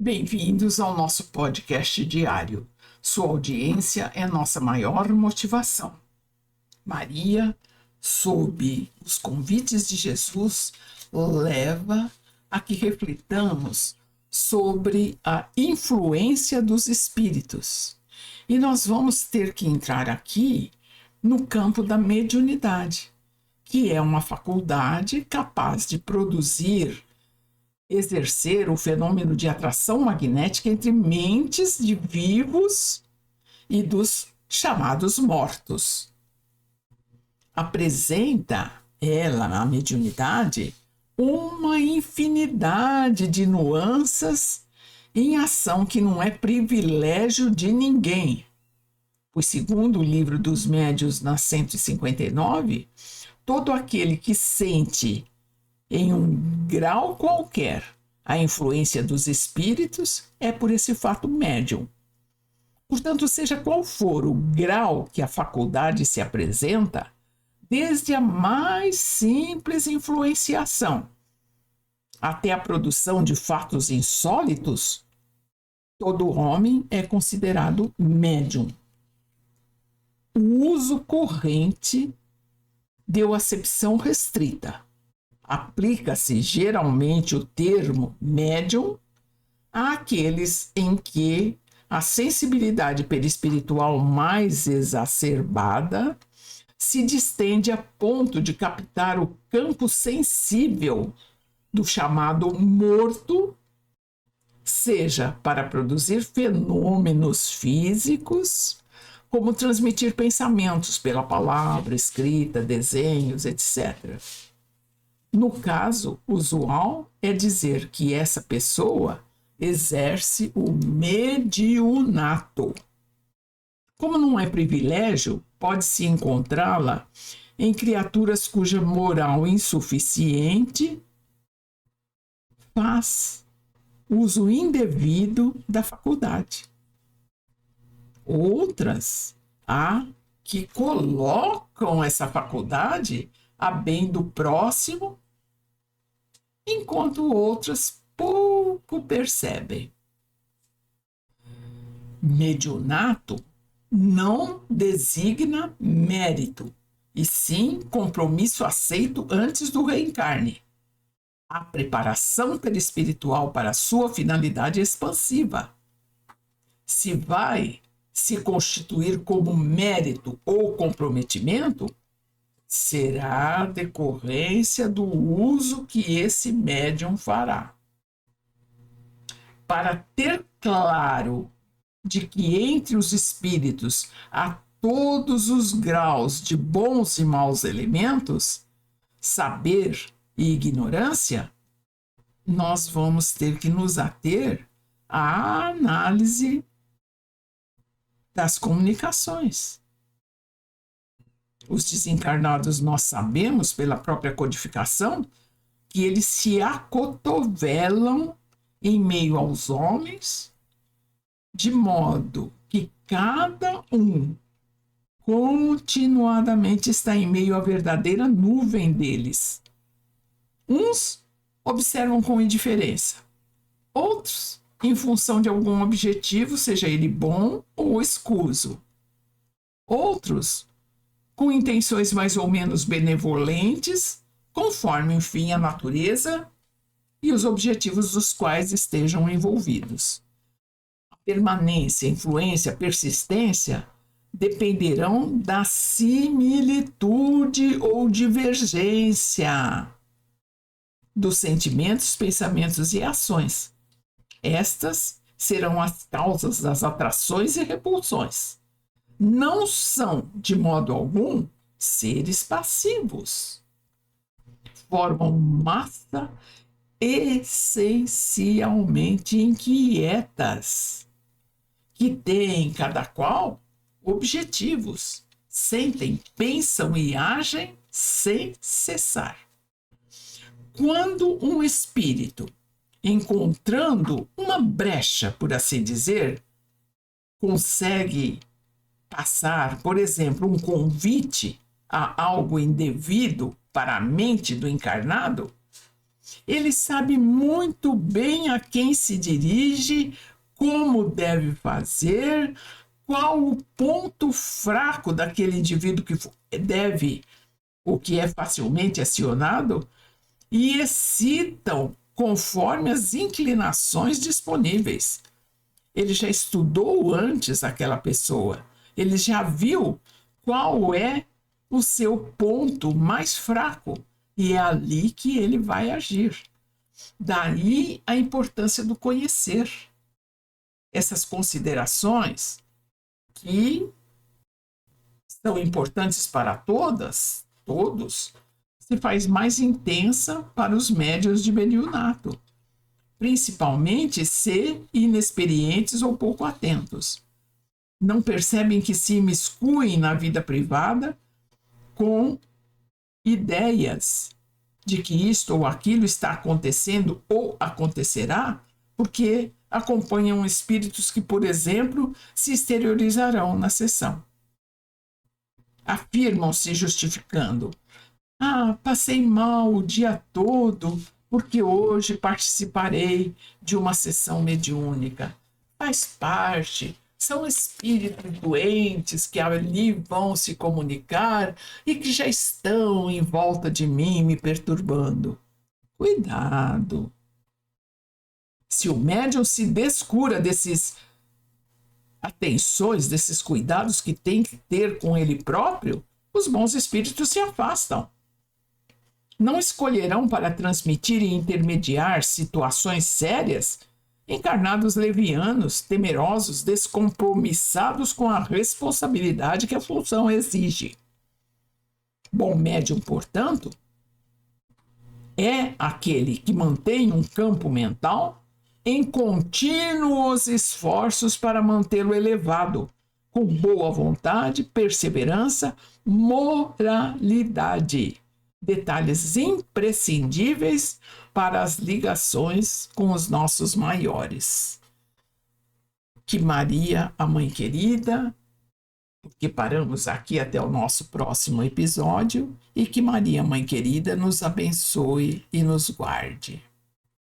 Bem-vindos ao nosso podcast diário. Sua audiência é nossa maior motivação. Maria, sob os convites de Jesus, leva a que reflitamos sobre a influência dos espíritos. E nós vamos ter que entrar aqui no campo da mediunidade, que é uma faculdade capaz de exercer o fenômeno de atração magnética entre mentes de vivos e dos chamados mortos. Apresenta ela, a mediunidade, uma infinidade de nuances em ação que não é privilégio de ninguém. Pois, segundo o livro dos médiuns, na 159, todo aquele que sente em um grau qualquer a influência dos espíritos é por esse fato médium. Portanto, seja qual for o grau que a faculdade se apresenta, desde a mais simples influenciação até a produção de fatos insólitos, todo homem é considerado médium. O uso corrente deu acepção restrita. Aplica-se geralmente o termo médium àqueles em que a sensibilidade perispiritual mais exacerbada se distende a ponto de captar o campo sensível do chamado morto, seja para produzir fenômenos físicos, como transmitir pensamentos pela palavra, escrita, desenhos, etc. No caso usual, é dizer que essa pessoa exerce o mediunato. Como não é privilégio, pode-se encontrá-la em criaturas cuja moral insuficiente faz uso indevido da faculdade. Outras há que colocam essa faculdade a bem do próximo, enquanto outras pouco percebem. Mediunato não designa mérito, e sim compromisso aceito antes do reencarne. A preparação perispiritual para sua finalidade expansiva. Se vai se constituir como mérito ou comprometimento, será decorrência do uso que esse médium fará. Para ter claro de que entre os espíritos há todos os graus de bons e maus elementos, saber e ignorância, nós vamos ter que nos ater à análise das comunicações. Os desencarnados, nós sabemos, pela própria codificação, que eles se acotovelam em meio aos homens, de modo que cada um continuadamente está em meio à verdadeira nuvem deles. Uns observam com indiferença, outros em função de algum objetivo, seja ele bom ou escuso. Outros com intenções mais ou menos benevolentes, conforme, enfim, a natureza e os objetivos dos quais estejam envolvidos. A permanência, influência, persistência dependerão da similitude ou divergência dos sentimentos, pensamentos e ações. Estas serão as causas das atrações e repulsões. Não são, de modo algum, seres passivos. Formam massa essencialmente inquietas, que têm, cada qual, objetivos, sentem, pensam e agem sem cessar. Quando um espírito, encontrando uma brecha, por assim dizer, consegue passar, por exemplo, um convite a algo indevido para a mente do encarnado, Ele sabe muito bem a quem se dirige, como deve fazer, qual o ponto fraco daquele indivíduo que deve, ou que é facilmente acionado, e excitam conforme as inclinações disponíveis. Ele já estudou antes aquela pessoa, ele já viu qual é o seu ponto mais fraco e é ali que ele vai agir. Daí a importância do conhecer. Essas considerações que são importantes para todos, se faz mais intensa para os médiuns de mediunato, principalmente se inexperientes ou pouco atentos. Não percebem que se imiscuem na vida privada com ideias de que isto ou aquilo está acontecendo ou acontecerá, porque acompanham espíritos que, por exemplo, se exteriorizarão na sessão. Afirmam-se justificando: passei mal o dia todo porque hoje participarei de uma sessão mediúnica. Faz parte, são espíritos doentes que ali vão se comunicar e que já estão em volta de mim me perturbando. Cuidado! Se o médium se descura desses atenções, desses cuidados que tem que ter com ele próprio, os bons espíritos se afastam. Não escolherão para transmitir e intermediar situações sérias encarnados levianos, temerosos, descompromissados com a responsabilidade que a função exige. Bom médium, portanto, é aquele que mantém um campo mental em contínuos esforços para mantê-lo elevado, com boa vontade, perseverança, moralidade. Detalhes imprescindíveis para as ligações com os nossos maiores. Que Maria, a Mãe Querida, porque paramos aqui até o nosso próximo episódio, e que Maria, Mãe Querida, nos abençoe e nos guarde.